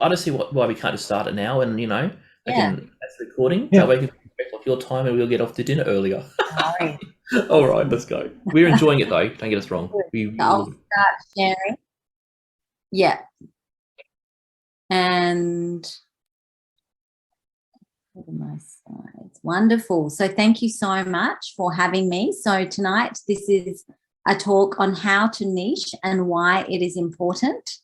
I don't see why we can't just start it now, and I Yeah, can that's the recording. Yeah. That way we can respect off your time, and we'll get off to dinner earlier. no worries. All right, let's go. We're enjoying it though. Don't get us wrong. Good. We So I'll will. start sharing. Yeah, and what are my slides? Wonderful. So thank you so much for having me. So tonight, this is a talk on how to niche and why it is important.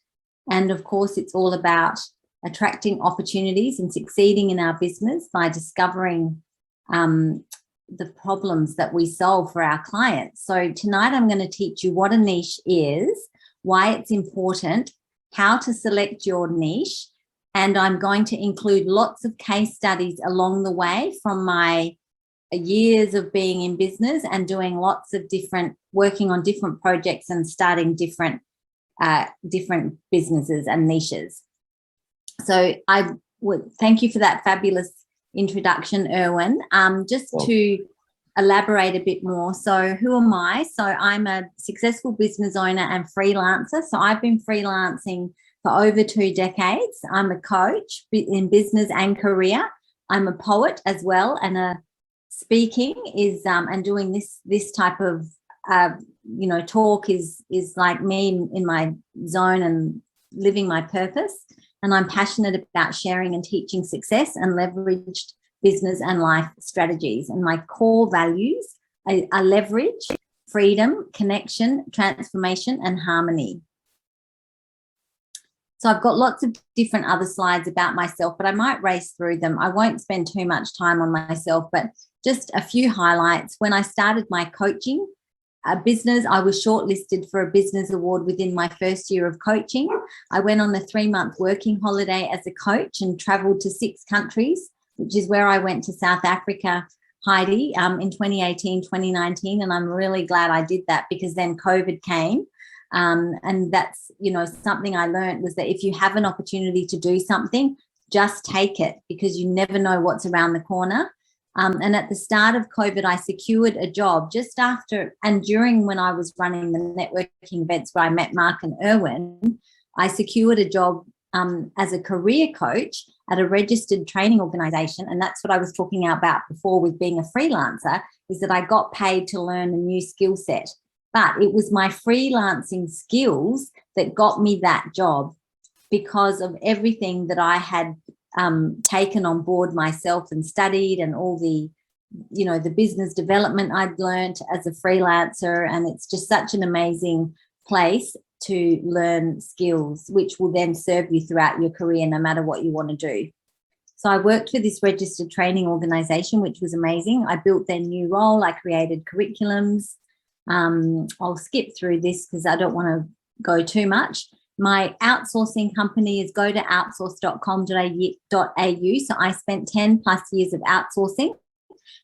And of course, it's all about attracting opportunities and succeeding in our business by discovering the problems that we solve for our clients. So tonight I'm going to teach you what a niche is, why it's important, how to select your niche, and I'm going to include lots of case studies along the way from my years of being in business and doing lots of working on different projects and starting different businesses and niches. So I would thank you for that fabulous introduction, Erwin. Just to elaborate a bit more. So who am I? So I'm a successful business owner and freelancer. So I've been freelancing for over 2 decades. I'm a coach in business and career. I'm a poet as well, and speaking is and doing this type of talk is like me in my zone and living my purpose. And I'm passionate about sharing and teaching success and leveraged business and life strategies. And my core values are leverage, freedom, connection, transformation, and harmony. So I've got lots of different other slides about myself, but I might race through them. I won't spend too much time on myself, but just a few highlights. When I started my coaching business, I was shortlisted for a business award within my first year of coaching. I went on a 3-month working holiday as a coach and traveled to 6 countries, which is where I went to South Africa, Heidi, in 2018, 2019. And I'm really glad I did that because then COVID came. And that's, something I learned was that if you have an opportunity to do something, just take it because you never know what's around the corner. And at the start of COVID, I secured a job just after and during when I was running the networking events where I met Mark and Erwin. I secured a job as a career coach at a registered training organization. And that's what I was talking about before with being a freelancer, is that I got paid to learn a new skill set. But it was my freelancing skills that got me that job because of everything that I had taken on board myself and studied, and all the business development I'd learned as a freelancer. And it's just such an amazing place to learn skills, which will then serve you throughout your career, no matter what you want to do. So I worked for this registered training organization, which was amazing. I built their new role. I created curriculums. I'll skip through this because I don't want to go too much. My outsourcing company is go to outsource.com.au. So I spent 10 plus years of outsourcing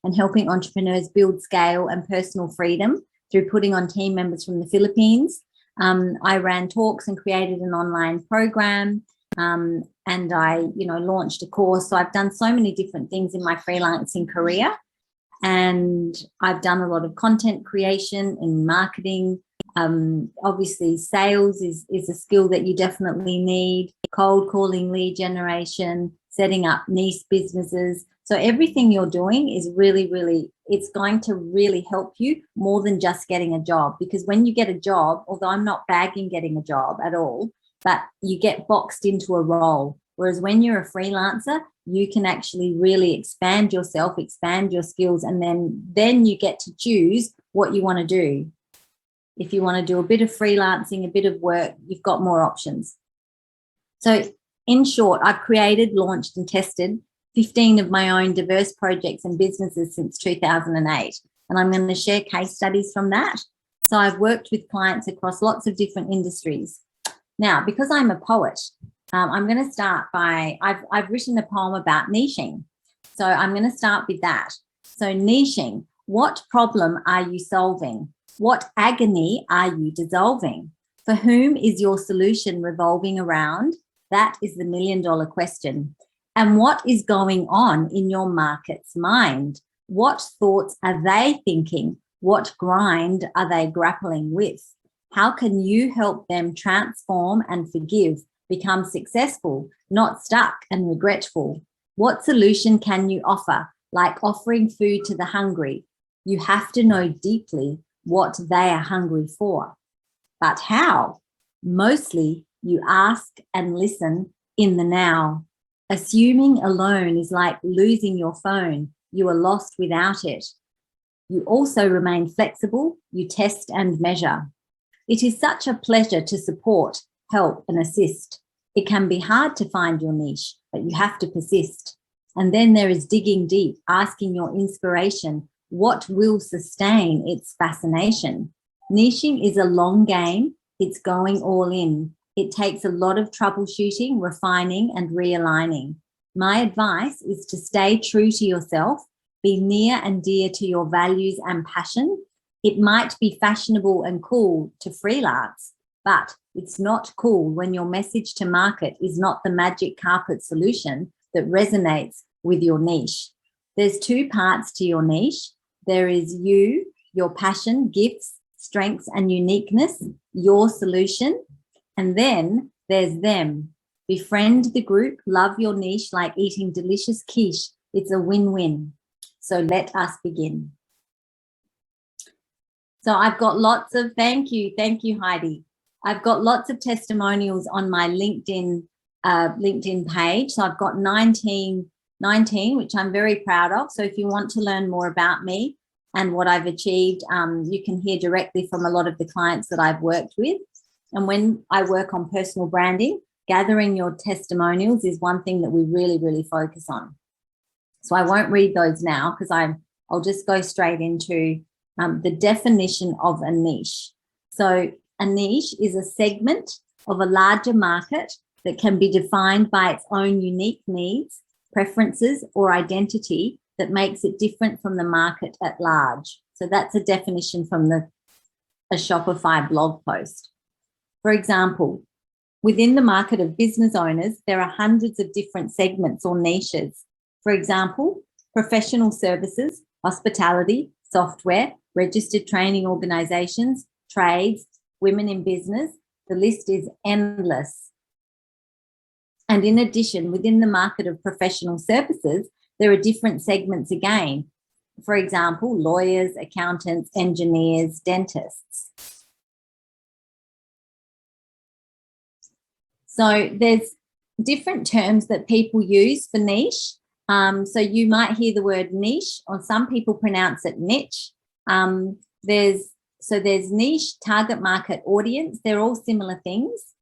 and helping entrepreneurs build scale and personal freedom through putting on team members from the Philippines. I ran talks and created an online program, and I, launched a course. So I've done so many different things in my freelancing career, and I've done a lot of content creation and marketing. Obviously, sales is a skill that you definitely need. Cold calling, lead generation, setting up niche businesses. So everything you're doing is really, really, it's going to really help you more than just getting a job. Because when you get a job, although I'm not bagging getting a job at all, but you get boxed into a role. Whereas when you're a freelancer, you can actually really expand yourself, expand your skills, and then you get to choose what you want to do. If you want to do a bit of freelancing, a bit of work, you've got more options. So in short, I've created, launched and tested 15 of my own diverse projects and businesses since 2008. And I'm going to share case studies from that. So I've worked with clients across lots of different industries. Now, because I'm a poet, I'm going to start by, I've written a poem about niching. So I'm going to start with that. So niching, what problem are you solving? What agony are you dissolving? For whom is your solution revolving around? That is the $1 million question. And what is going on in your market's mind? What thoughts are they thinking? What grind are they grappling with? How can you help them transform and forgive, become successful, not stuck and regretful. What solution can you offer? Like offering food to the hungry, you have to know deeply what they are hungry for. But how? Mostly you ask and listen in the now. Assuming alone is like losing your phone. You are lost without it. You also remain flexible. You test and measure. It is such a pleasure to support, help, and assist. It can be hard to find your niche, but you have to persist. And then there is digging deep, asking your inspiration, what will sustain its fascination? Niching is a long game. It's going all in. It takes a lot of troubleshooting, refining, and realigning. My advice is to stay true to yourself, be near and dear to your values and passion. It might be fashionable and cool to freelance, but it's not cool when your message to market is not the magic carpet solution that resonates with your niche. There's two parts to your niche. There is you, your passion, gifts, strengths, and uniqueness, your solution. And then there's them. Befriend the group, love your niche like eating delicious quiche. It's a win-win. So let us begin. So I've got lots of, thank you, Heidi. I've got lots of testimonials on my LinkedIn page. So I've got 19, which I'm very proud of. So if you want to learn more about me and what I've achieved, you can hear directly from a lot of the clients that I've worked with. And when I work on personal branding, gathering your testimonials is one thing that we really, really focus on. So I won't read those now because I'll just go straight into the definition of a niche. So a niche is a segment of a larger market that can be defined by its own unique needs, preferences, or identity that makes it different from the market at large. So that's a definition from a Shopify blog post. For example, within the market of business owners, there are hundreds of different segments or niches. For example, professional services, hospitality, software, registered training organizations, trades, women in business. The list is endless. And in addition, within the market of professional services, there are different segments again. For example, lawyers, accountants, engineers, dentists. So there's different terms that people use for niche. So you might hear the word niche, or some people pronounce it niche. There's niche, target market, audience. They're all similar things,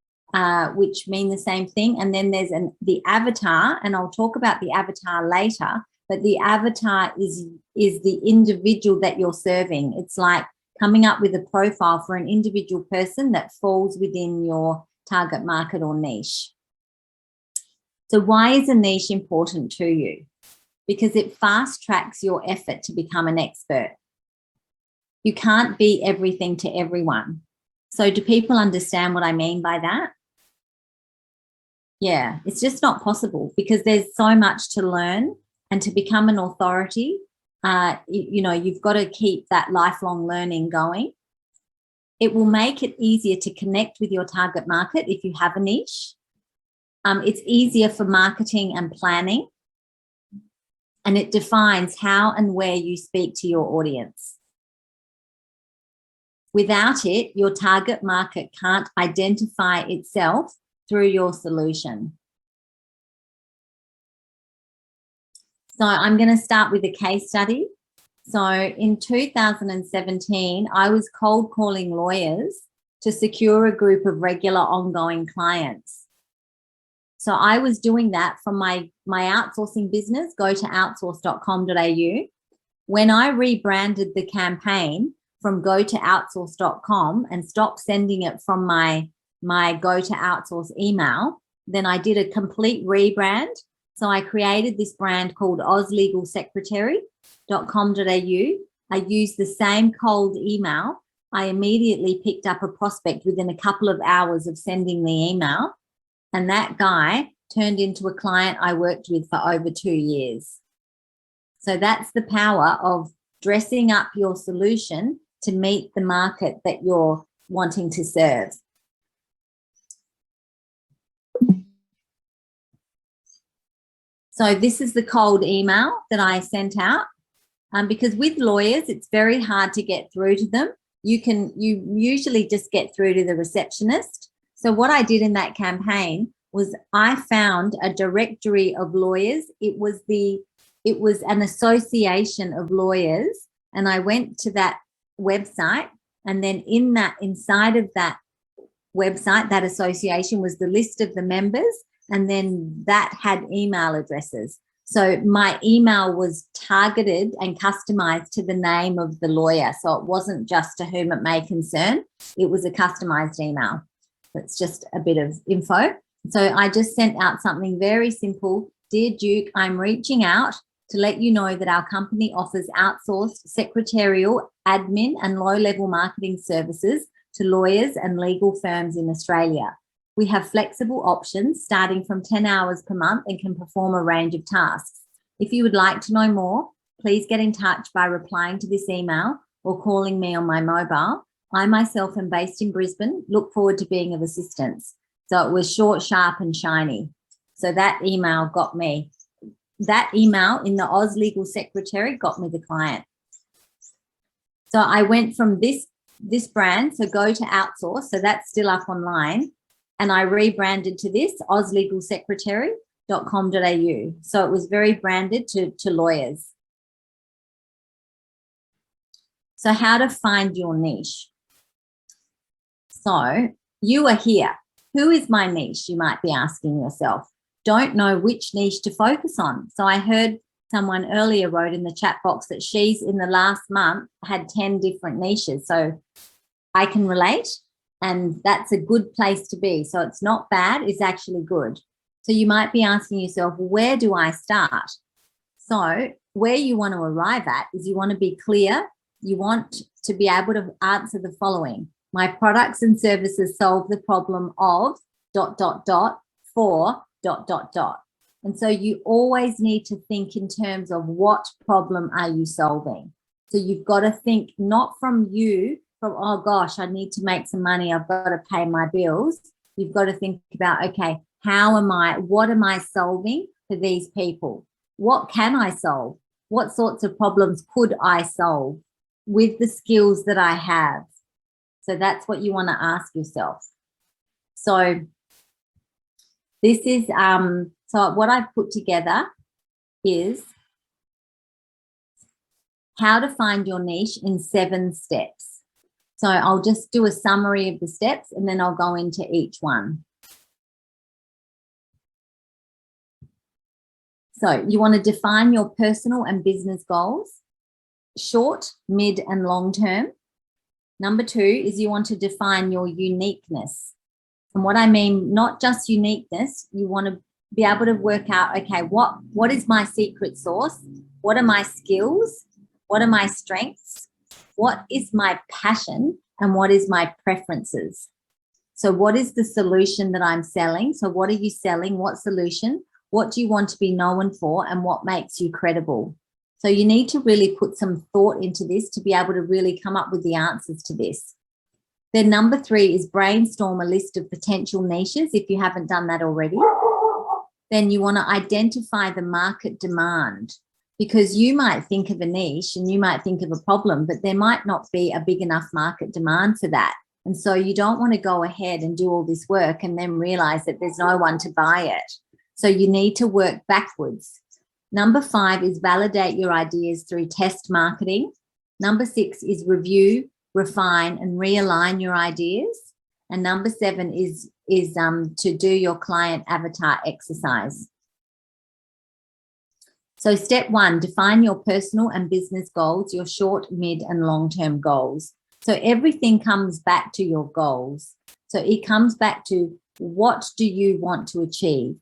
which mean the same thing. And then there's the avatar, and I'll talk about the avatar later. But the avatar is the individual that you're serving. It's like coming up with a profile for an individual person that falls within your target market or niche. So why is a niche important to you? Because it fast tracks your effort to become an expert. You can't be everything to everyone. So do people understand what I mean by that? Yeah, it's just not possible because there's so much to learn, and to become an authority, you've got to keep that lifelong learning going. It will make it easier to connect with your target market if you have a niche. It's easier for marketing and planning, and it defines how and where you speak to your audience. Without it, your target market can't identify itself through your solution. So I'm going to start with a case study. So in 2017, I was cold calling lawyers to secure a group of regular ongoing clients. So I was doing that from my outsourcing business, go to outsource.com.au. When I rebranded the campaign from go to outsource.com and stopped sending it from my go to outsource email, then I did a complete rebrand. So I created this brand called ozlegalsecretary.com.au. I used the same cold email. I immediately picked up a prospect within a couple of hours of sending the email. And that guy turned into a client I worked with for over 2 years. So that's the power of dressing up your solution to meet the market that you're wanting to serve. So this is the cold email that I sent out, because with lawyers, it's very hard to get through to them. You usually just get through to the receptionist. So what I did in that campaign was I found a directory of lawyers. It was an association of lawyers, and I went to that website, and then inside of that website, that association was the list of the members, and then that had email addresses. So my email was targeted and customized to the name of the lawyer. So it wasn't just to whom it may concern. It was a customized email. That's just a bit of info. So I just sent out something very simple. Dear Duke, I'm reaching out to let you know that our company offers outsourced secretarial, admin, and low-level marketing services to lawyers and legal firms in Australia. We have flexible options starting from 10 hours per month and can perform a range of tasks. If you would like to know more, please get in touch by replying to this email or calling me on my mobile. I myself am based in Brisbane. Look forward to being of assistance. So it was short, sharp, and shiny. So that email got me. That email in the Oz Legal Secretary got me the client. So I went from this brand, so go to outsource. So that's still up online. And I rebranded to this, ozlegalsecretary.com.au. So it was very branded to lawyers. So how to find your niche. So you are here. Who is my niche? You might be asking yourself. Don't know which niche to focus on. So I heard someone earlier wrote in the chat box that she's in the last month had 10 different niches. So I can relate, and that's a good place to be. So it's not bad, it's actually good. So you might be asking yourself, where do I start? So where you want to arrive at is you want to be clear. You want to be able to answer the following. My products and services solve the problem of ... for ... And so you always need to think in terms of what problem are you solving. So you've got to think not from oh gosh, I need to make some money, I've got to pay my bills. You've got to think about, okay, what am I solving for these people? What can I solve? What sorts of problems could I solve with the skills that I have? So that's what you want to ask yourself. So this is, so what I've put together is how to find your niche in 7 steps. So I'll just do a summary of the steps and then I'll go into each one. So you want to define your personal and business goals, short, mid, and long term. Number 2 is you want to define your uniqueness. And what I mean, not just uniqueness, you want to be able to work out, okay, what is my secret sauce? What are my skills? What are my strengths? What is my passion? And what is my preferences? So what is the solution that I'm selling? So what are you selling? What solution? What do you want to be known for? And what makes you credible? So you need to really put some thought into this to be able to really come up with the answers to this. Then number 3 is brainstorm a list of potential niches if you haven't done that already. Then you want to identify the market demand, because you might think of a niche and you might think of a problem, but there might not be a big enough market demand for that. And so you don't want to go ahead and do all this work and then realize that there's no one to buy it. So you need to work backwards. Number 5 is validate your ideas through test marketing. Number 6 is review, refine, and realign your ideas. And number 7 is to do your client avatar exercise. So step 1, define your personal and business goals, your short, mid, and long-term goals. So everything comes back to your goals. So it comes back to, what do you want to achieve?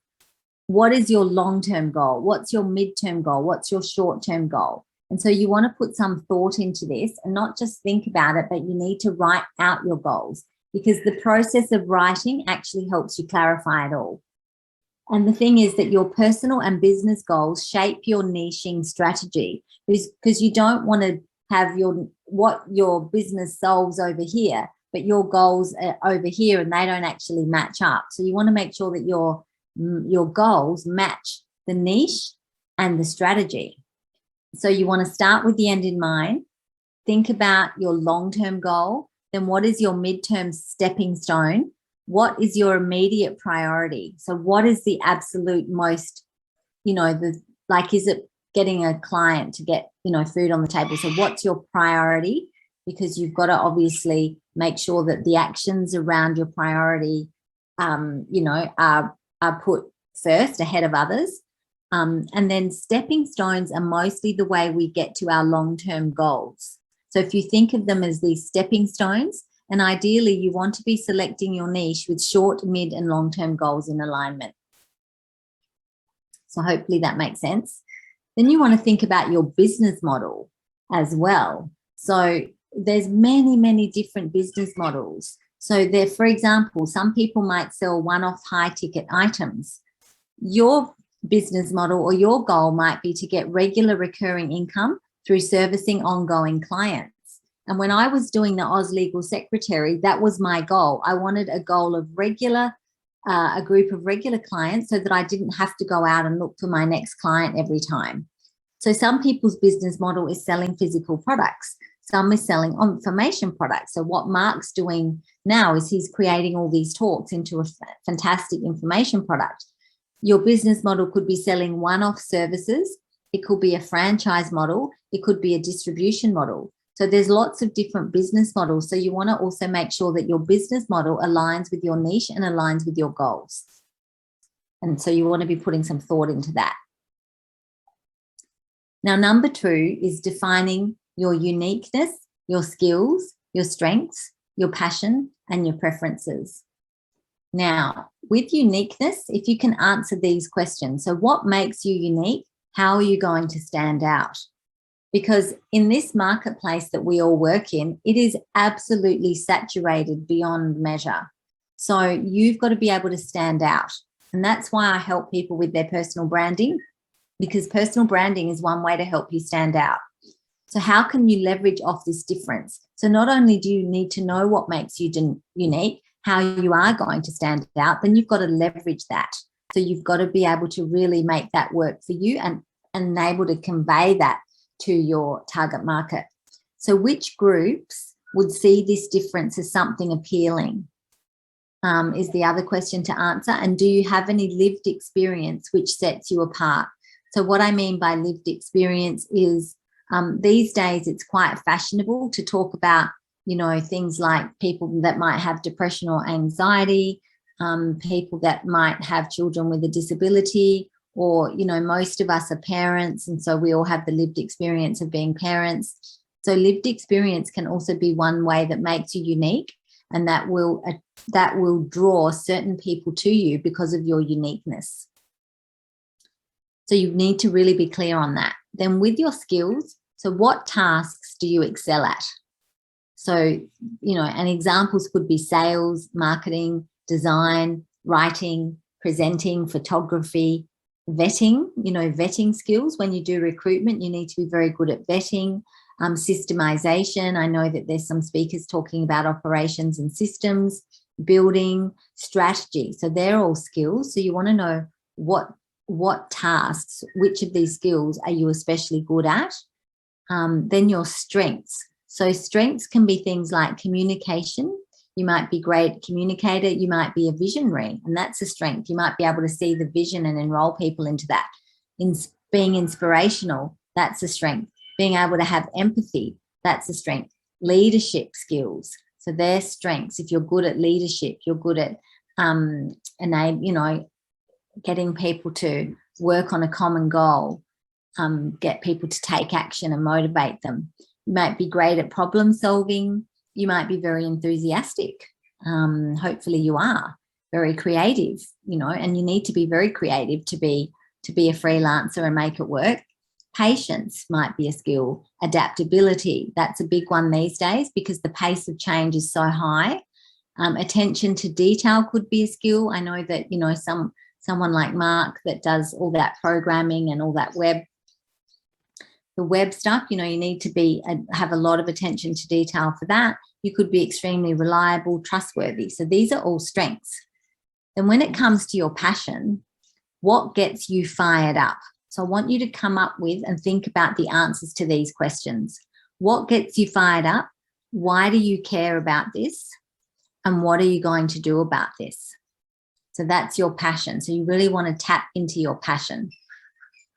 What is your long-term goal? What's your mid-term goal? What's your short-term goal? And so you want to put some thought into this and not just think about it, but you need to write out your goals, because the process of writing actually helps you clarify it all. And the thing is that your personal and business goals shape your niching strategy, because you don't want to have what your business solves over here, but your goals are over here and they don't actually match up. So you want to make sure that your goals match the niche, and the strategy. So you want to start with the end in mind. Think about your long-term goal. Then what is your midterm stepping stone? What is your immediate priority? So what is the absolute most, is it getting a client to get, food on the table? So what's your priority? Because you've got to obviously make sure that the actions around your priority, are put first ahead of others. And then stepping stones are mostly the way we get to our long-term goals. So if you think of them as these stepping stones, and ideally you want to be selecting your niche with short, mid, and long-term goals in alignment. So hopefully that makes sense. Then you want to think about your business model as well. So there's many, many different business models. So there, for example, some people might sell one-off high-ticket items. Your business model or your goal might be to get regular recurring income through servicing ongoing clients. And when I was doing the Oz Legal Secretary, that was my goal. I wanted a goal of a group of regular clients so that I didn't have to go out and look for my next client every time. So some people's business model is selling physical products. Some is selling information products. So what Mark's doing now is he's creating all these talks into a fantastic information product. Your business model could be selling one-off services. It could be a franchise model. It could be a distribution model. So there's lots of different business models. So you want to also make sure that your business model aligns with your niche and aligns with your goals. And so you want to be putting some thought into that. Now, number 2 is defining your uniqueness, your skills, your strengths, your passion, and your preferences. Now, with uniqueness, if you can answer these questions, so what makes you unique? How are you going to stand out? Because in this marketplace that we all work in, it is absolutely saturated beyond measure. So you've got to be able to stand out. And that's why I help people with their personal branding, because personal branding is one way to help you stand out. So how can you leverage off this difference? So not only do you need to know what makes you unique, how you are going to stand out, then you've got to leverage that. So you've got to be able to really make that work for you and able to convey that to your target market. So which groups would see this difference as something appealing? Is the other question to answer. And do you have any lived experience which sets you apart? So what I mean by lived experience is these days it's quite fashionable to talk about, things like people that might have depression or anxiety, people that might have children with a disability, or, most of us are parents, and so we all have the lived experience of being parents. So lived experience can also be one way that makes you unique, and that will draw certain people to you because of your uniqueness. So you need to really be clear on that. Then with your skills, so what tasks do you excel at? So, and examples could be sales, marketing, design, writing, presenting, photography, vetting, vetting skills. When you do recruitment, you need to be very good at vetting, systemization. I know that there's some speakers talking about operations and systems, building, strategy. So they're all skills. So you want to know what tasks, which of these skills are you especially good at? Then your strengths. So strengths can be things like communication. You might be great communicator. You might be a visionary, and that's a strength. You might be able to see the vision and enroll people into that. Being inspirational, that's a strength. Being able to have empathy, that's a strength. Leadership skills. So they're strengths. If you're good at leadership, you're good at getting people to work on a common goal, get people to take action and motivate them. You might be great at problem solving. You might be very enthusiastic. Hopefully you are very creative, and you need to be very creative to be a freelancer and make it work. Patience might be a skill. Adaptability, that's a big one these days because the pace of change is so high. Attention to detail could be a skill. I know that, someone like Mark that does all that programming and all that the web stuff, you need to have a lot of attention to detail for that. You could be extremely reliable, trustworthy. So these are all strengths. And when it comes to your passion, What gets you fired up? So I want you to come up with and think about the answers to these questions. What gets you fired up? Why do you care about this? And what are you going to do about this? So that's your passion. So you really want to tap into your passion.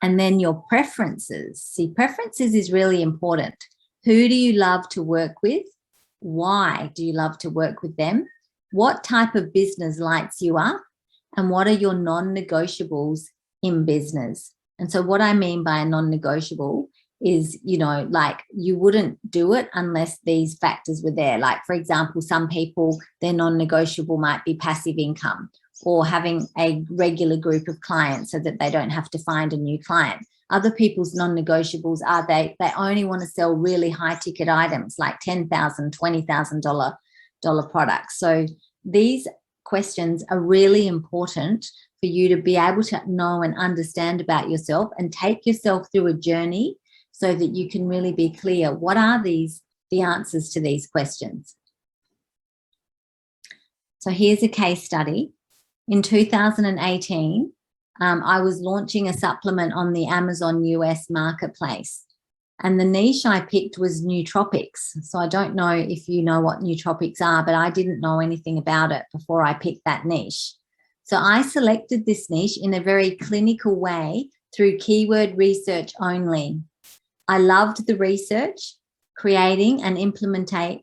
And then your preferences. See, preferences is really important. Who do you love to work with? Why do you love to work with them? What type of business lights you up? And what are your non-negotiables in business? And so what I mean by a non-negotiable is, you know, like you wouldn't do it unless these factors were there. Like, for example, some people, their non-negotiable might be passive income, or having a regular group of clients so that they don't have to find a new client. Other people's non-negotiables are they only want to sell really high ticket items like $10,000, $20,000 products. So these questions are really important for you to be able to know and understand about yourself and take yourself through a journey so that you can really be clear. What are the answers to these questions? So here's a case study. In 2018, I was launching a supplement on the Amazon US marketplace, and the niche I picked was nootropics. So I don't know if you know what nootropics are, but I didn't know anything about it before I picked that niche. So I selected this niche in a very clinical way through keyword research only. I loved the research, creating and implementing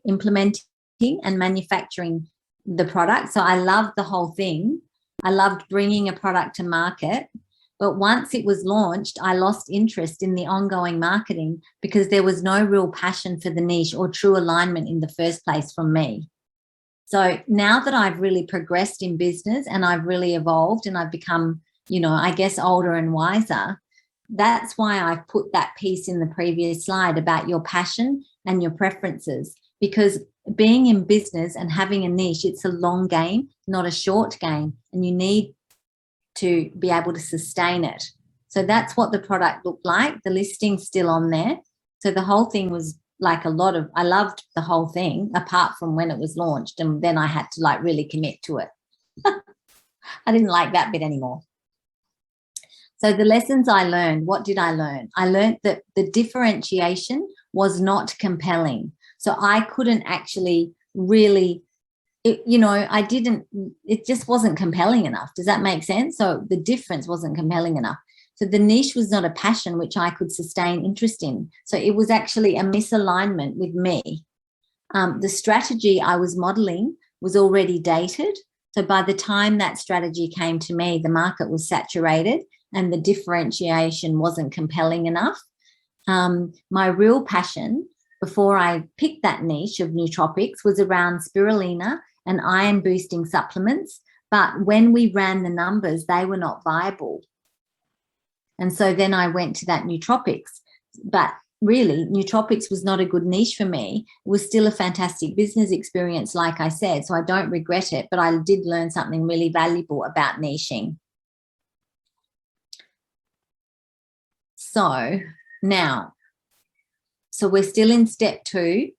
and manufacturing the product. So I loved the whole thing. I loved bringing a product to market, but once it was launched, I lost interest in the ongoing marketing because there was no real passion for the niche or true alignment in the first place from me. So now that I've really progressed in business and I've really evolved and I've become, you know, I guess older and wiser, that's why I've put that piece in the previous slide about your passion and your preferences, because being in business and having a niche, it's a long game, not a short game, and you need to be able to sustain it. So that's what the product looked like. The listing's still on there. So the whole thing was like I loved the whole thing apart from when it was launched, and then I had to like really commit to it. I didn't like that bit anymore. So the lessons I learned, what did I learn? I learned that the differentiation was not compelling. So I couldn't actually really, it just wasn't compelling enough. Does that make sense? So the difference wasn't compelling enough. So the niche was not a passion which I could sustain interest in. So it was actually a misalignment with me. The strategy I was modeling was already dated. So by the time that strategy came to me, the market was saturated and the differentiation wasn't compelling enough. My real passion before I picked that niche of nootropics was around spirulina and iron boosting supplements. But when we ran the numbers, they were not viable. And so then I went to that nootropics. But really, nootropics was not a good niche for me. It was still a fantastic business experience, like I said. So I don't regret it, but I did learn something really valuable about niching. So now, so we're still in step 2,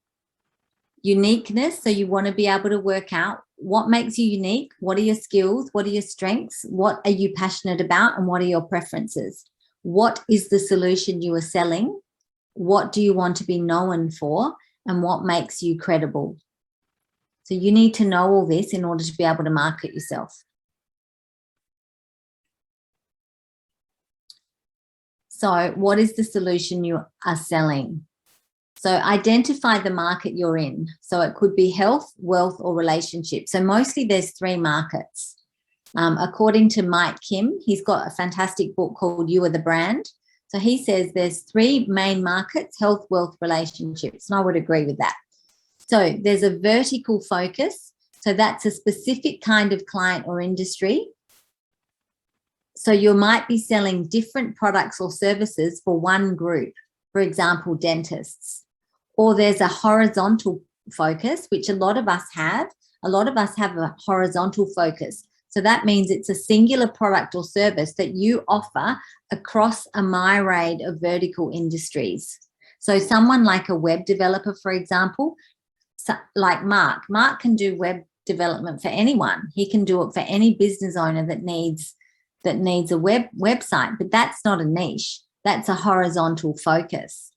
uniqueness. So you want to be able to work out what makes you unique, what are your skills, what are your strengths, what are you passionate about, and what are your preferences? What is the solution you are selling? What do you want to be known for? And what makes you credible? So you need to know all this in order to be able to market yourself. So what is the solution you are selling? So identify the market you're in. So it could be health, wealth, or relationships. So mostly there's 3 markets. According to Mike Kim, he's got a fantastic book called You Are the Brand. So he says there's 3 main markets: health, wealth, relationships. And I would agree with that. So there's a vertical focus. So that's a specific kind of client or industry. So you might be selling different products or services for one group, for example, dentists. Or there's a horizontal focus, which a lot of us have. A lot of us have a horizontal focus. So that means it's a singular product or service that you offer across a myriad of vertical industries. So someone like a web developer, for example, like Mark can do web development for anyone. He can do it for any business owner that needs that needs a website, but that's not a niche. That's a horizontal focus.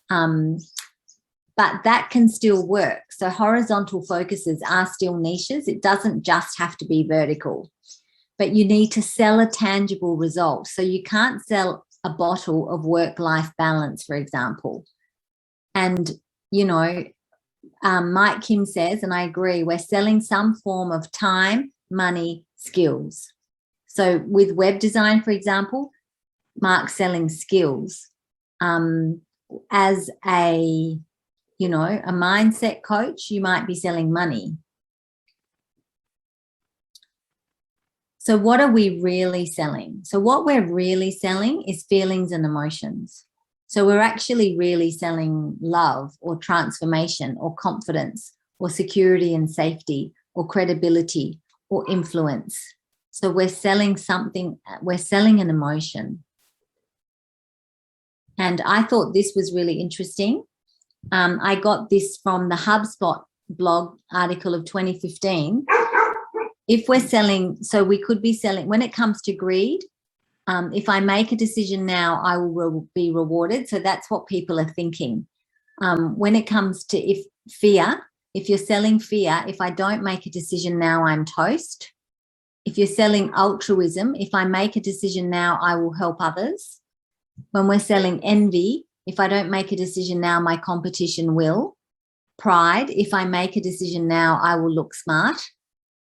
But that can still work. So horizontal focuses are still niches. It doesn't just have to be vertical, but you need to sell a tangible result. So you can't sell a bottle of work-life balance, for example. And, you know, Mike Kim says, and I agree, we're selling some form of time, money, skills. So with web design, for example, Mark's selling skills. As a, you know, a mindset coach, you might be selling money. So what are we really selling? So what we're really selling is feelings and emotions. So we're actually really selling love or transformation or confidence or security and safety or credibility or influence. So we're selling something, we're selling an emotion. And I thought this was really interesting. I got this from the HubSpot blog article of 2015. If we're selling, so we could be selling, when it comes to greed, if I make a decision now, I will be rewarded. So that's what people are thinking. When it comes to fear, if you're selling fear, if I don't make a decision now, I'm toast. If you're selling altruism, if I make a decision now, I will help others. When we're selling envy, if I don't make a decision now, my competition will. Pride, if I make a decision now, I will look smart.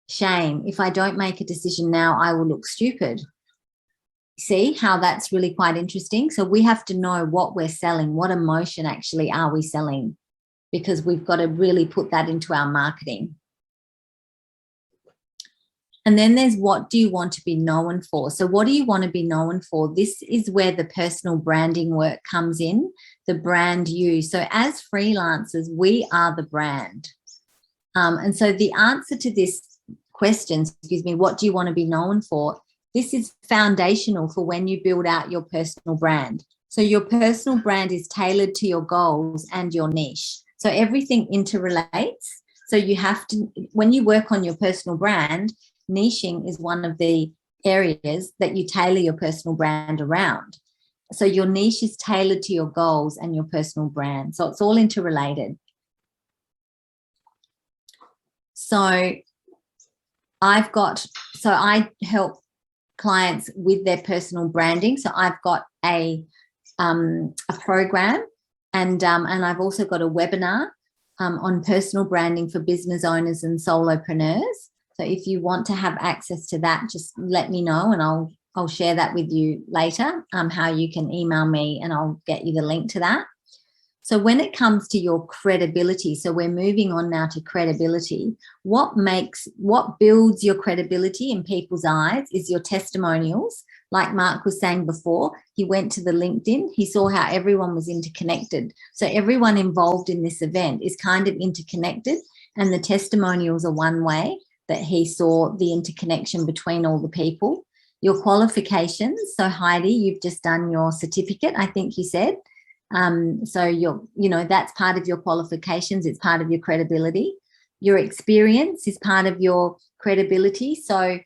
Shame, if I don't make a decision now, I will look stupid. See how that's really quite interesting? So we have to know what we're selling, what emotion actually are we selling, because we've got to really put that into our marketing. And then there's what do you want to be known for? So what do you want to be known for? This is where the personal branding work comes in, the brand you. So as freelancers, we are the brand. And so the answer to this question, excuse me, what do you want to be known for? This is foundational for when you build out your personal brand. So your personal brand is tailored to your goals and your niche. So everything interrelates. So you have to, when you work on your personal brand, niching is one of the areas that you tailor your personal brand around. So your niche is tailored to your goals and your personal brand. So it's all interrelated. So I help clients with their personal branding. So I've got a program and I've also got a webinar on personal branding for business owners and solopreneurs. So if you want to have access to that, just let me know and I'll share that with you later, how you can email me and I'll get you the link to that. So when it comes to your credibility, so we're moving on now to credibility, what builds your credibility in people's eyes is your testimonials. Like Mark was saying before, he went to the LinkedIn, he saw how everyone was interconnected. So everyone involved in this event is kind of interconnected, and the testimonials are one way that he saw the interconnection between all the people. Your qualifications, so Heidi, you've just done your certificate, I think you said. So that's part of your qualifications, it's part of your credibility. Your experience is part of your credibility. So,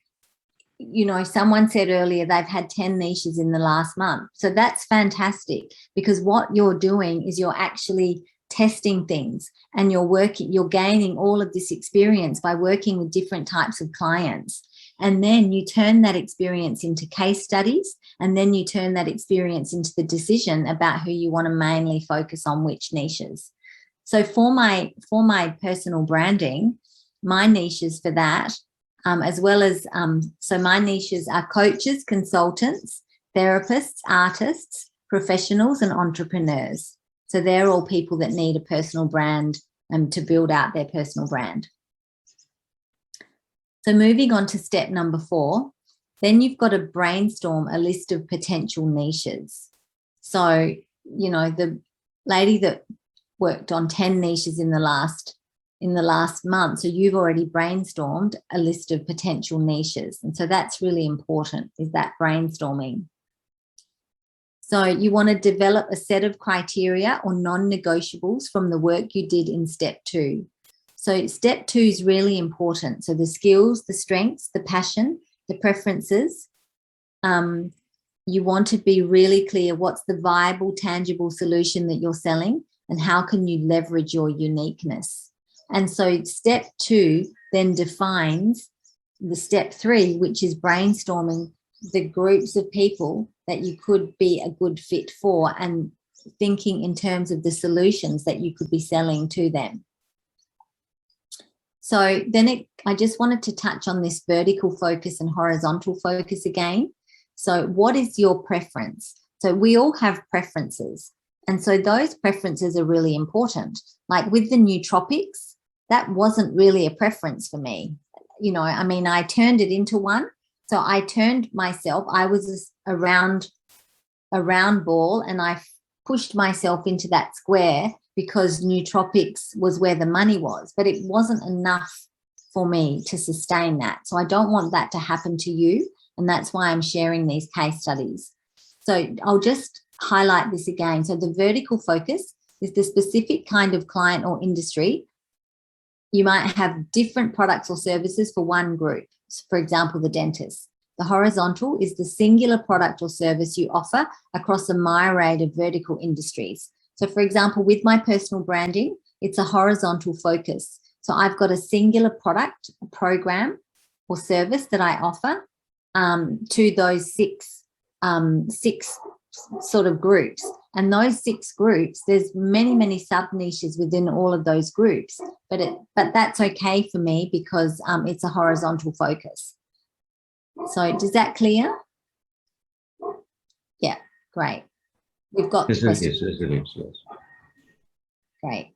someone said earlier they've had 10 niches in the last month. So that's fantastic, because what you're doing is you're actually testing things and you're gaining all of this experience by working with different types of clients. And then you turn that experience into case studies, and then you turn that experience into the decision about who you want to mainly focus on, which niches. So for my personal branding, my niches for that, as well as, so my niches are coaches, consultants, therapists, artists, professionals, and entrepreneurs. So they're all people that need a personal brand to build out their personal brand. So moving on to step number 4, then you've got to brainstorm a list of potential niches. So, the lady that worked on 10 niches in the last month, so you've already brainstormed a list of potential niches. And so that's really important, is that brainstorming. So you want to develop a set of criteria or non-negotiables from the work you did in step 2. So step 2 is really important. So the skills, the strengths, the passion, the preferences, you want to be really clear what's the viable, tangible solution that you're selling and how can you leverage your uniqueness. And so step 2 then defines the step 3, which is brainstorming the groups of people that you could be a good fit for and thinking in terms of the solutions that you could be selling to them. So then I just wanted to touch on this vertical focus and horizontal focus again. So what is your preference? So we all have preferences. And so those preferences are really important. Like with the nootropics, that wasn't really a preference for me. You know, I mean, I turned it into one. So I turned myself, I was a round ball, and I pushed myself into that square because nootropics was where the money was, but it wasn't enough for me to sustain that. So I don't want that to happen to you. And that's why I'm sharing these case studies. So I'll just highlight this again. So the vertical focus is the specific kind of client or industry. You might have different products or services for one group. So for example, the dentist. The horizontal is the singular product or service you offer across a myriad of vertical industries. So for example, with my personal branding, it's a horizontal focus. So I've got a singular product, a program or service that I offer to those six sort of groups. And those 6 groups, there's many sub niches within all of those groups, but that's okay for me because it's a horizontal focus. So does that clear? Yeah, great. We've got Yes, yes, yes. Great.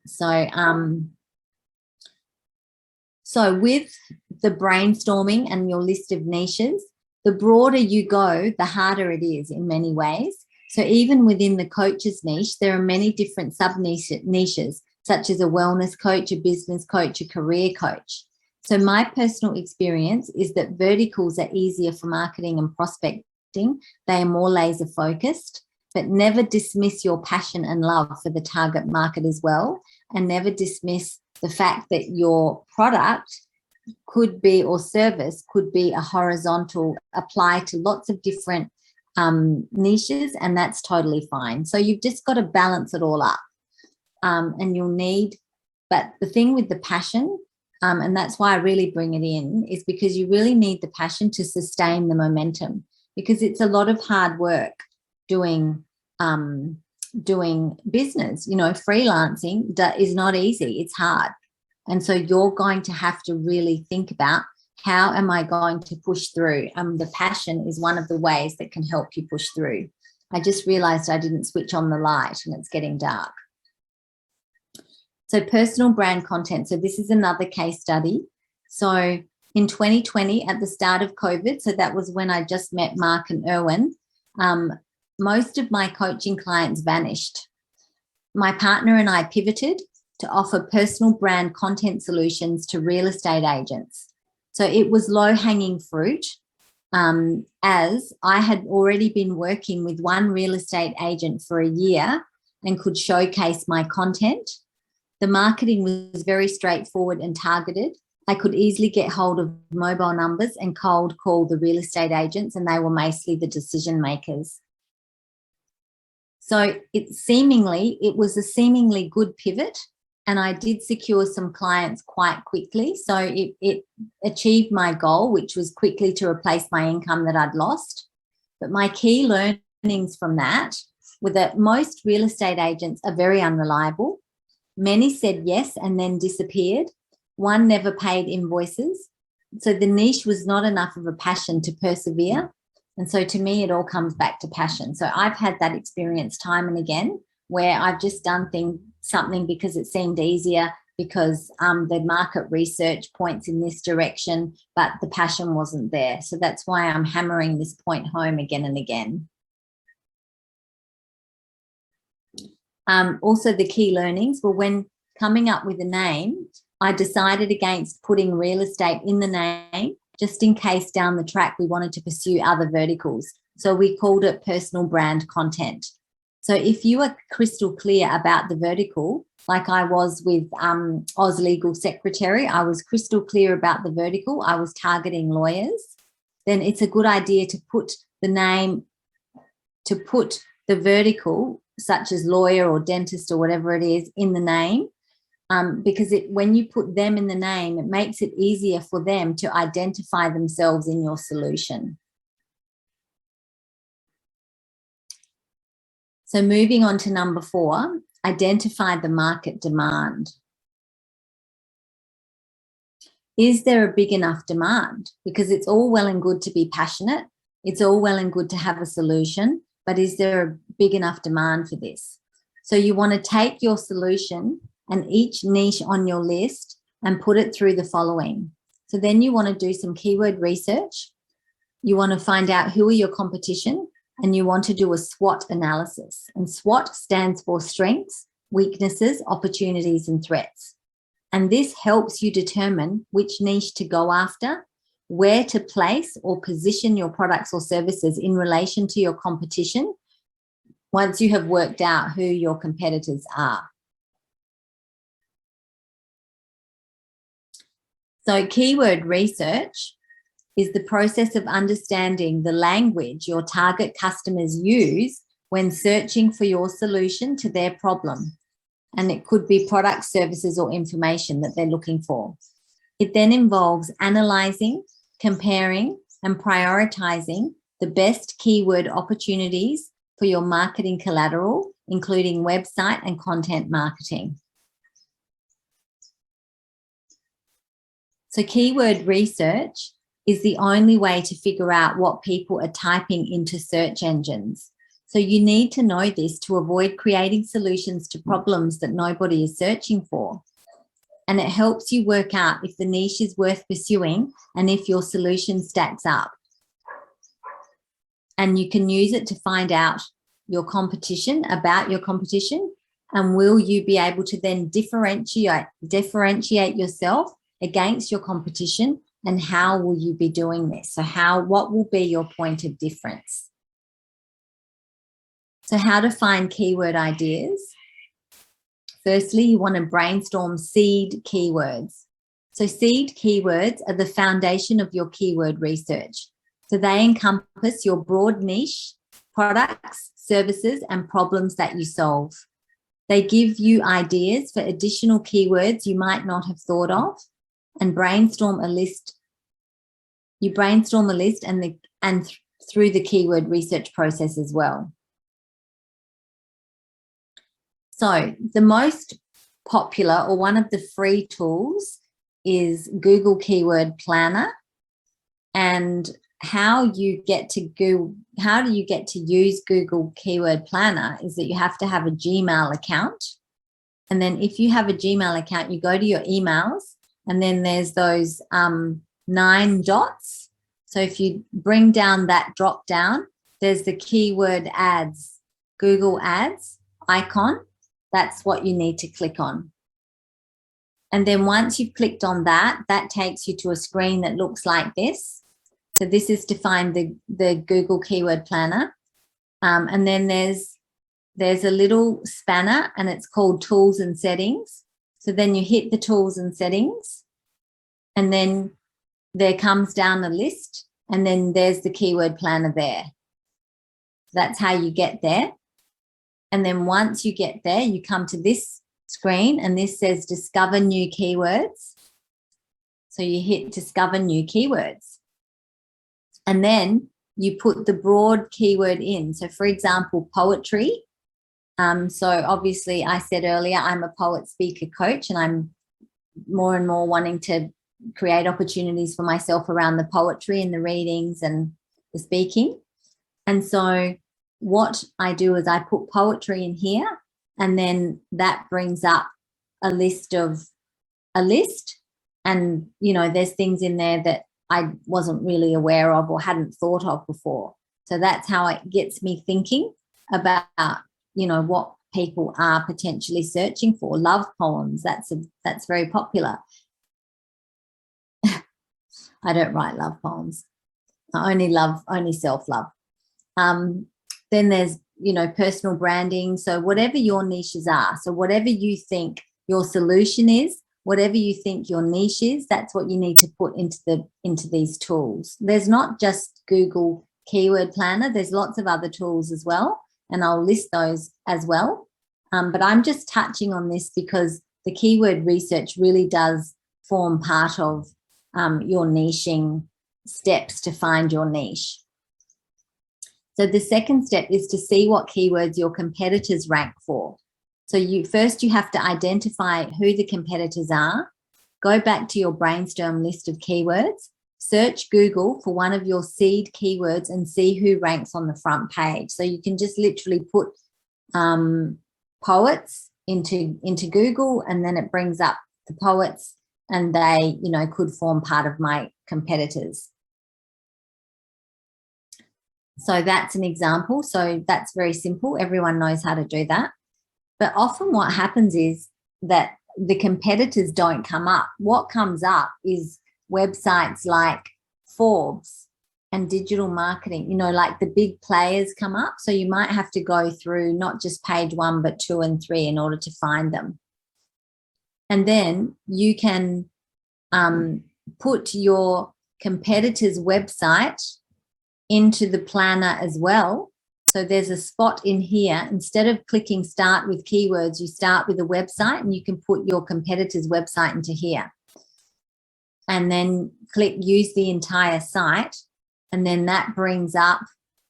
So with the brainstorming and your list of niches, the broader you go, the harder it is in many ways. So even within the coach's niche, there are many different sub niches, such as a wellness coach, a business coach, a career coach. So my personal experience is that verticals are easier for marketing and prospecting. They are more laser focused, but never dismiss your passion and love for the target market as well. And never dismiss the fact that your product could be, or service could be, a horizontal, apply to lots of different niches, and that's totally fine. So you've just got to balance it all up. And you'll need, but the thing with the passion, and that's why I really bring it in, is because you really need the passion to sustain the momentum, because it's a lot of hard work doing business. You know, freelancing is not easy. It's hard. And so you're going to have to really think about, how am I going to push through? The passion is one of the ways that can help you push through. I just realized I didn't switch on the light and it's getting dark. So personal brand content. So this is another case study. So in 2020, at the start of COVID, so that was when I just met Mark and Erwin, most of my coaching clients vanished. My partner and I pivoted to offer personal brand content solutions to real estate agents. So it was low-hanging fruit, as I had already been working with one real estate agent for a year and could showcase my content. The marketing was very straightforward and targeted. I could easily get hold of mobile numbers and cold call the real estate agents, and they were mostly the decision makers. So it was a seemingly good pivot, and I did secure some clients quite quickly. So it achieved my goal, which was quickly to replace my income that I'd lost. But my key learnings from that were that most real estate agents are very unreliable. Many said yes and then disappeared. One never paid invoices. So the niche was not enough of a passion to persevere. And so to me, it all comes back to passion. So I've had that experience time and again, where I've just done something because it seemed easier, because the market research points in this direction, but the passion wasn't there. So that's why I'm hammering this point home again and again. Also, the key learnings were, when coming up with a name, I decided against putting real estate in the name, just in case down the track we wanted to pursue other verticals. So we called it personal brand content. So if you are crystal clear about the vertical, like I was with Oz Legal Secretary, I was crystal clear about the vertical, I was targeting lawyers, then it's a good idea to put the name, to put the vertical, such as lawyer or dentist or whatever it is, in the name, because when you put them in the name, it makes it easier for them to identify themselves in your solution. So moving on to number 4, identify the market demand. Is there a big enough demand? Because it's all well and good to be passionate. It's all well and good to have a solution, but is there a big enough demand for this? So you want to take your solution and each niche on your list and put it through the following. So then you want to do some keyword research. You want to find out who are your competition, and you want to do a SWOT analysis. And SWOT stands for strengths, weaknesses, opportunities, and threats. And this helps you determine which niche to go after, where to place or position your products or services in relation to your competition once you have worked out who your competitors are. So keyword research is the process of understanding the language your target customers use when searching for your solution to their problem. And it could be products, services, or information that they're looking for. It then involves analyzing, comparing, and prioritizing the best keyword opportunities for your marketing collateral, including website and content marketing. So keyword research is the only way to figure out what people are typing into search engines. So you need to know this to avoid creating solutions to problems that nobody is searching for. And it helps you work out if the niche is worth pursuing and if your solution stacks up. And you can use it to find out your competition, about your competition, and will you be able to then differentiate yourself against your competition, and how will you be doing this? So what will be your point of difference? So how to find keyword ideas. Firstly, you want to brainstorm seed keywords. So seed keywords are the foundation of your keyword research. So they encompass your broad niche, products, services, and problems that you solve. They give you ideas for additional keywords you might not have thought of, and brainstorm a list. You brainstorm a list and through the keyword research process as well. So the most popular, or one of the free tools, is Google Keyword Planner. And how do you get to use Google Keyword Planner is that you have to have a Gmail account. And then if you have a Gmail account, you go to your emails, and then there's those 9 dots. So if you bring down that drop down, there's the keyword ads, Google Ads icon. That's what you need to click on. And then once you've clicked on that, that takes you to a screen that looks like this. So this is to find the Google Keyword Planner. And then there's a little spanner, and it's called Tools and Settings. So then you hit the Tools and Settings, and then there comes down a list, and then there's the Keyword Planner there. That's how you get there. And then once you get there, you come to this screen, and this says Discover New Keywords. So you hit Discover New Keywords. And then you put the broad keyword in. So for example, poetry. So obviously I said earlier, I'm a poet, speaker, coach, and I'm more and more wanting to create opportunities for myself around the poetry and the readings and the speaking. And so what I do is I put poetry in here, and then that brings up a list. And, you know, there's things in there that I wasn't really aware of or hadn't thought of before. So that's how it gets me thinking about, you know, what people are potentially searching for. Love poems, that's very popular. I don't write love poems. I only self-love. Then there's, you know, personal branding. So whatever your niches are, so whatever you think your solution is, whatever you think your niche is, that's what you need to put into these tools. There's not just Google keyword planner. There's lots of other tools as well, and I'll list those as well. But I'm just touching on this because the keyword research really does form part of your niching steps to find your niche. So the second step is to see what keywords your competitors rank for. So you have to identify who the competitors are, go back to your Brainstorm list of keywords, search Google for one of your seed keywords and see who ranks on the front page. So you can just literally put poets into Google, and then it brings up the poets, and they, could form part of my competitors. So that's an example. So that's very simple. Everyone knows how to do that. But often what happens is that the competitors don't come up. What comes up is websites like Forbes and digital marketing, like the big players come up. So you might have to go through not just page 1, but 2 and 3 in order to find them. And then you can put your competitor's website into the planner as well. So there's a spot in here. Instead of clicking start with keywords, you start with a website, and you can put your competitor's website into here. And then click use the entire site. And then that brings up,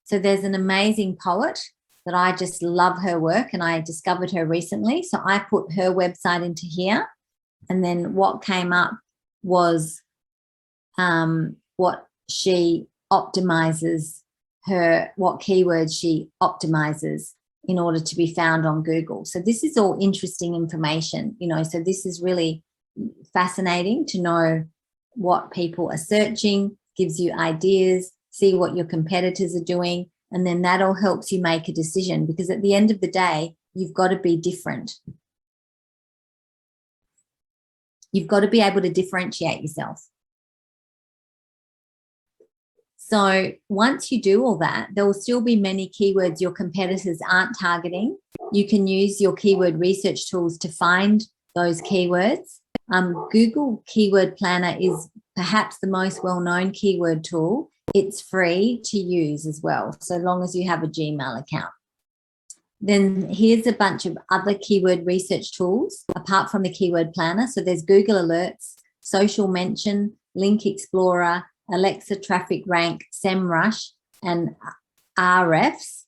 so there's an amazing poet that I just love her work, and I discovered her recently. So I put her website into here. And then what came up was what she optimizes, what keywords she optimizes in order to be found on Google. So this is all interesting information, so this is really fascinating to know what people are searching, gives you ideas, see what your competitors are doing, and then that all helps you make a decision, because at the end of the day, you've got to be different. You've got to be able to differentiate yourself. So once you do all that, there will still be many keywords your competitors aren't targeting. You can use your keyword research tools to find those keywords. Google Keyword Planner is perhaps the most well-known keyword tool. It's free to use as well, so long as you have a Gmail account. Then here's a bunch of other keyword research tools apart from the Keyword Planner. So there's Google Alerts, Social Mention, Link Explorer, Alexa Traffic Rank, SEMrush, and RFs.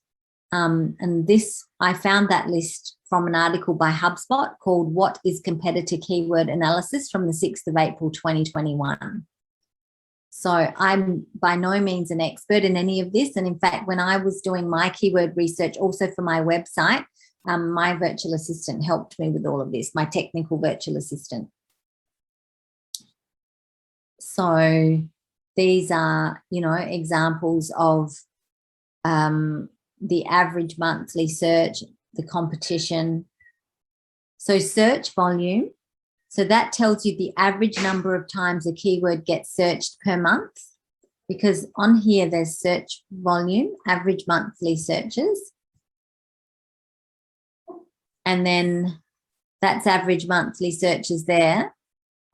And this, I found that list from an article by HubSpot called What is Competitor Keyword Analysis from the 6th of April, 2021. So I'm by no means an expert in any of this. And in fact, when I was doing my keyword research also for my website, my virtual assistant helped me with all of this, my technical virtual assistant. So these are, examples of the average monthly search, the competition. So search volume. So that tells you the average number of times a keyword gets searched per month, because on here there's search volume, average monthly searches. And then that's average monthly searches there.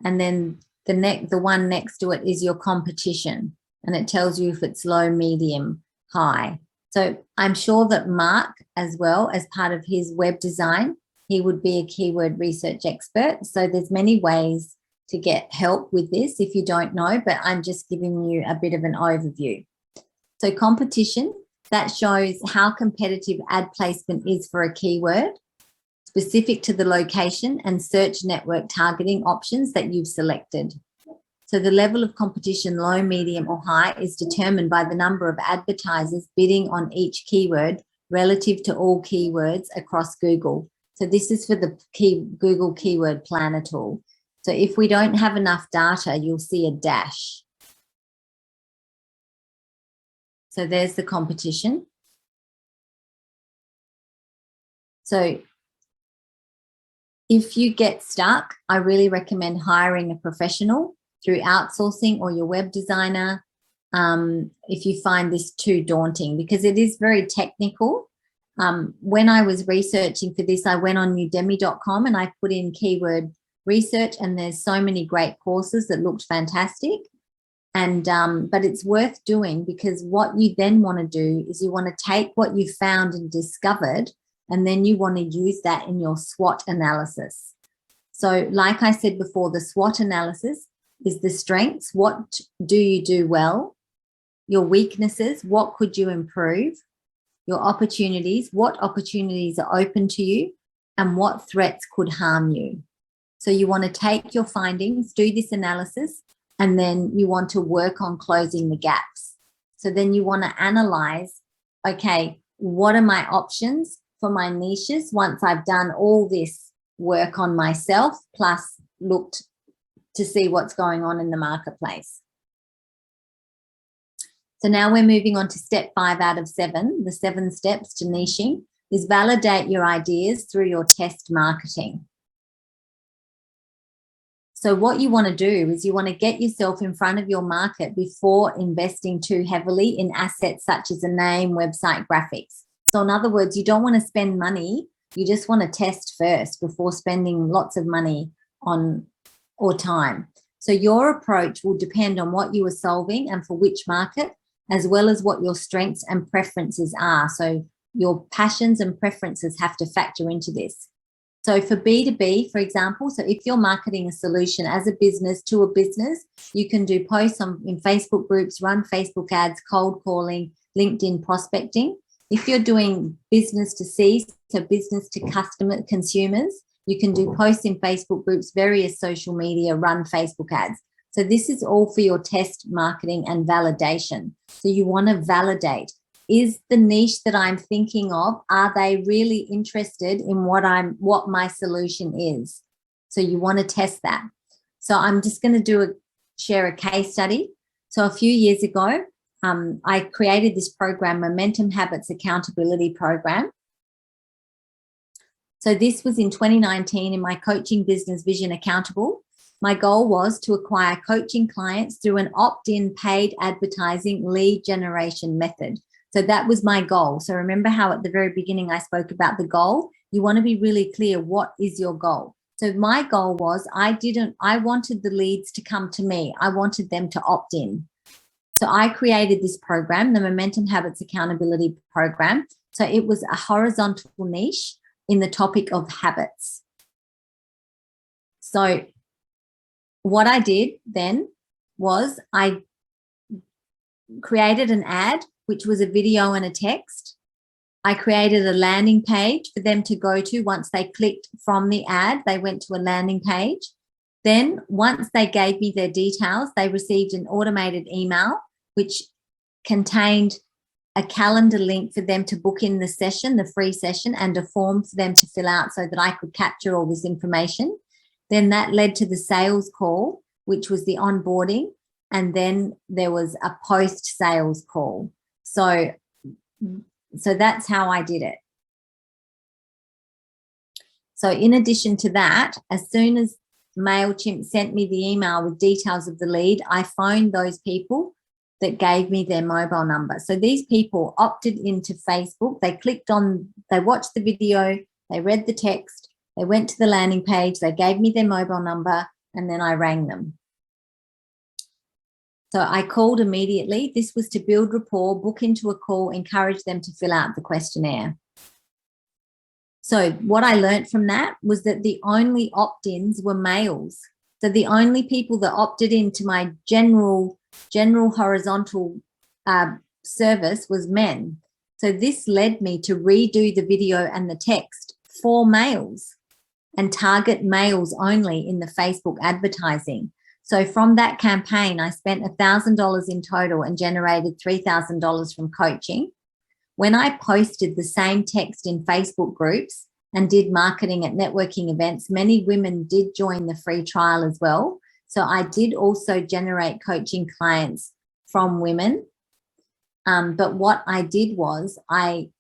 And then the one next to it is your competition, and it tells you if it's low, medium, high. So I'm sure that Mark, as well, as part of his web design, he would be a keyword research expert. So there's many ways to get help with this if you don't know, but I'm just giving you a bit of an overview. So competition, that shows how competitive ad placement is for a keyword, specific to the location and search network targeting options that you've selected. So the level of competition, low, medium, or high, is determined by the number of advertisers bidding on each keyword relative to all keywords across Google. So this is for the Google Keyword Planner tool. So if we don't have enough data, you'll see a dash. So there's the competition. So if you get stuck, I really recommend hiring a professional through outsourcing or your web designer if you find this too daunting, because it is very technical. When I was researching for this, I went on udemy.com and I put in keyword research, and there's so many great courses that looked fantastic. And but it's worth doing, because what you then want to do is you want to take what you found and discovered, and then you want to use that in your SWOT analysis. So like I said before, the SWOT analysis is the strengths. What do you do well? Your weaknesses, what could you improve? Your opportunities, what opportunities are open to you? And what threats could harm you? So you want to take your findings, do this analysis, and then you want to work on closing the gaps. So then you want to analyze, okay, what are my options for my niches once I've done all this work on myself, plus looked to see what's going on in the marketplace. So now we're moving on to step 5 out of 7. The 7 steps to niching is validate your ideas through your test marketing. So what you want to do is you want to get yourself in front of your market before investing too heavily in assets such as a name, website, graphics. So in other words, you don't want to spend money. You just want to test first before spending lots of money on or time. So your approach will depend on what you are solving and for which market, as well as what your strengths and preferences are. So your passions and preferences have to factor into this. So for B2B, for example, so if you're marketing a solution as a business to a business, you can do posts in Facebook groups, run Facebook ads, cold calling, LinkedIn prospecting. If you're doing business to C, so business to consumers, you can do posts in Facebook groups, various social media, run Facebook ads. So this is all for your test marketing and validation. So you want to validate. Is the niche that I'm thinking of, are they really interested in what my solution is? So you want to test that. So I'm just going to share a case study. So a few years ago, I created this program, Momentum Habits Accountability Program. So this was in 2019 in my coaching business Vision Accountable. My goal was to acquire coaching clients through an opt-in paid advertising lead generation method. So that was my goal. So remember how at the very beginning I spoke about the goal? You want to be really clear, what is your goal? So my goal was I wanted the leads to come to me. I wanted them to opt in. So I created this program, the Momentum Habits Accountability Program. So it was a horizontal niche in the topic of habits. So what I did then was I created an ad, which was a video and a text. I created a landing page for them to go to. Once they clicked from the ad, they went to a landing page. Then once they gave me their details, they received an automated email, which contained a calendar link for them to book in the session, the free session, and a form for them to fill out so that I could capture all this information. Then that led to the sales call, which was the onboarding. And then there was a post-sales call. So that's how I did it. So in addition to that, as soon as MailChimp sent me the email with details of the lead, I phoned those people that gave me their mobile number. So these people opted into Facebook. They watched the video, they read the text, they went to the landing page, they gave me their mobile number, and then I rang them. So I called immediately. This was to build rapport, book into a call, encourage them to fill out the questionnaire. So what I learned from that was that the only opt-ins were males. So the only people that opted into my general horizontal service was men. So this led me to redo the video and the text for males and target males only in the Facebook advertising. So from that campaign, I spent $1,000 in total and generated $3,000 from coaching. When I posted the same text in Facebook groups and did marketing at networking events, many women did join the free trial as well. So I did also generate coaching clients from women. But what I did was I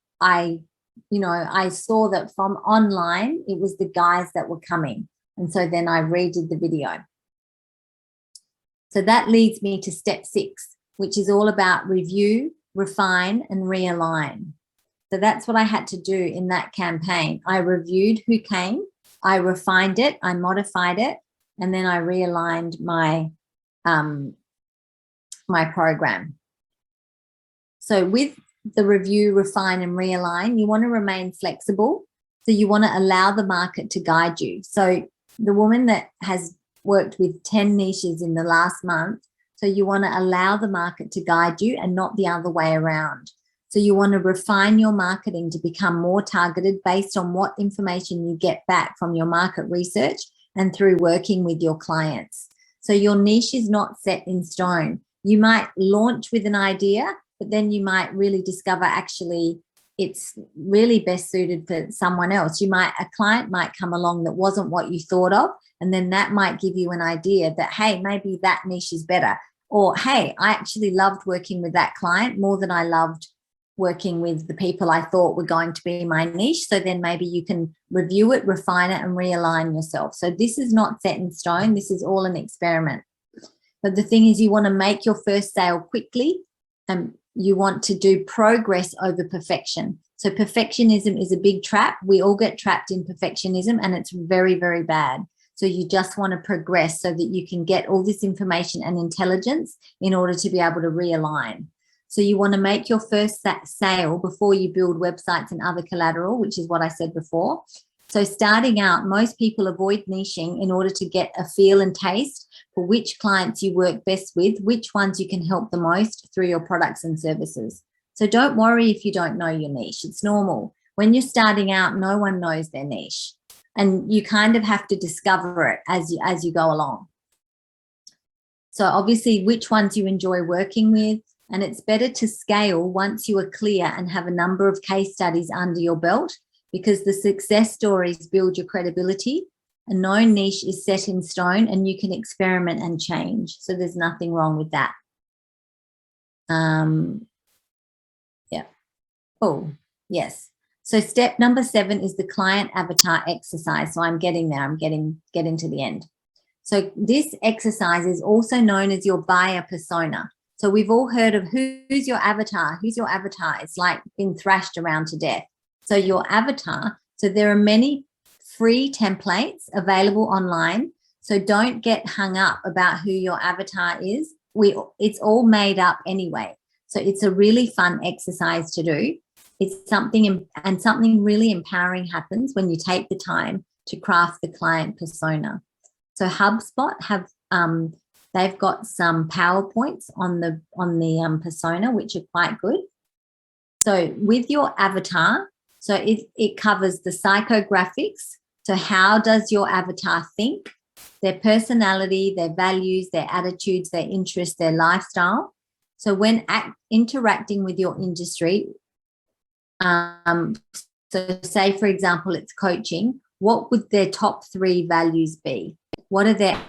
saw that from online, it was the guys that were coming. And so then I redid the video. So that leads me to step 6, which is all about review, refine, and realign. So that's what I had to do in that campaign. I reviewed who came, I refined it, I modified it, and then I realigned my my program. So with the review, refine, and realign, you want to remain flexible. So you want to allow the market to guide you. So the woman that has worked with 10 niches in the last month, so you want to allow the market to guide you and not the other way around. So you want to refine your marketing to become more targeted based on what information you get back from your market research and through working with your clients. So your niche is not set in stone. You might launch with an idea, but then you might really discover actually it's really best suited for someone else. A client might come along that wasn't what you thought of, and then that might give you an idea that, hey, maybe that niche is better. Or, hey, I actually loved working with that client more than I loved working with the people I thought were going to be my niche. So then maybe you can review it, refine it, and realign yourself. So this is not set in stone. This is all an experiment. But the thing is, you want to make your first sale quickly, and you want to do progress over perfection. So perfectionism is a big trap. We all get trapped in perfectionism, and it's very, very bad. So you just want to progress so that you can get all this information and intelligence in order to be able to realign. So you want to make your first sale before you build websites and other collateral, which is what I said before. So starting out, most people avoid niching in order to get a feel and taste for which clients you work best with, which ones you can help the most through your products and services. So don't worry if you don't know your niche. It's normal. When you're starting out, no one knows their niche, and you kind of have to discover it as you go along. So obviously, which ones you enjoy working with, and it's better to scale once you are clear and have a number of case studies under your belt, because the success stories build your credibility. A known niche is set in stone, and you can experiment and change. So there's nothing wrong with that. Yeah. Oh, yes. So step number 7 is the client avatar exercise. So I'm getting there. I'm getting to the end. So this exercise is also known as your buyer persona. So we've all heard of who's your avatar? Who's your avatar? It's like been thrashed around to death. So your avatar, so there are many free templates available online. So don't get hung up about who your avatar is. It's all made up anyway. So it's a really fun exercise to do. It's something really empowering happens when you take the time to craft the client persona. So HubSpot they've got some PowerPoints on the persona, which are quite good. So with your avatar, so it covers the psychographics. So how does your avatar think, their personality, their values, their attitudes, their interests, their lifestyle. So when interacting with your industry, so say, for example, it's coaching, what would their top 3 values be? What are their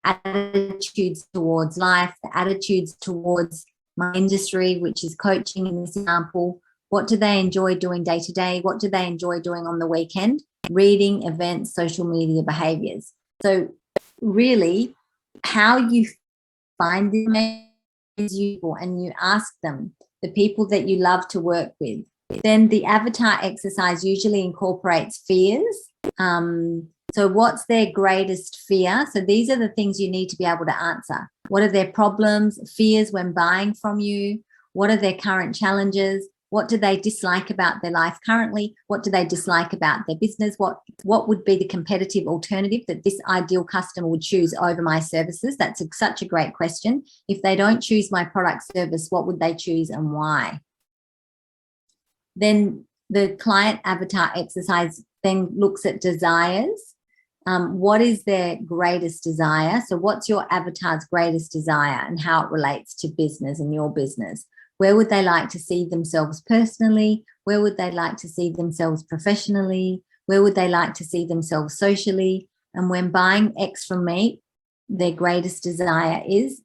attitudes towards life, the attitudes towards my industry, which is coaching in this example? What do they enjoy doing day to day? What do they enjoy doing on the weekend? Reading, events, social media behaviors. So really, how you find them is useful, and you ask them, the people that you love to work with. Then the avatar exercise usually incorporates fears. So what's their greatest fear? So these are the things you need to be able to answer. What are their problems, fears when buying from you? What are their current challenges? What do they dislike about their life currently? What do they dislike about their business? What would be the competitive alternative that this ideal customer would choose over my services? That's such a great question. If they don't choose my product service, what would they choose and why? Then the client avatar exercise then looks at desires. What is their greatest desire? So what's your avatar's greatest desire and how it relates to business and your business? Where would they like to see themselves personally? Where would they like to see themselves professionally? Where would they like to see themselves socially? And when buying X from me, their greatest desire is ...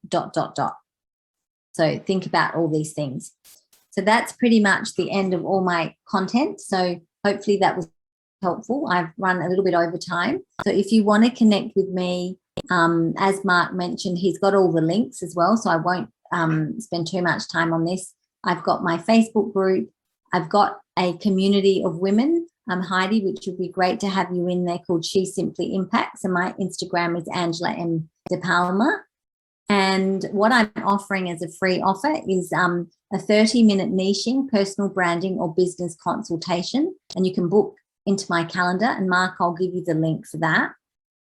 So think about all these things. So that's pretty much the end of all my content. So hopefully that was helpful. I've run a little bit over time. So if you want to connect with me, as Mark mentioned, he's got all the links as well. So I won't spend too much time on this. I've got my Facebook group. I've got a community of women, Heidi, which would be great to have you in there, called She Simply Impacts. And my Instagram is Angela M. De Palma. And what I'm offering as a free offer is a 30-minute niching, personal branding or business consultation. And you can book into my calendar, and Mark, I'll give you the link for that.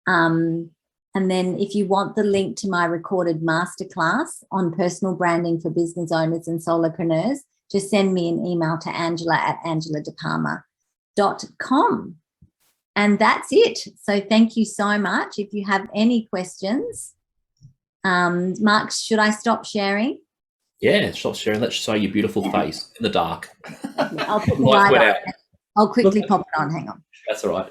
And then if you want the link to my recorded masterclass on personal branding for business owners and solopreneurs, just send me an email to angela@angeladeparma.com. And that's it. So thank you so much. If you have any questions, Mark, should I stop sharing? Yeah, stop sharing. Let's show your beautiful face in the dark. I'll put the light on. I'll quickly pop it on. Hang on. That's all right.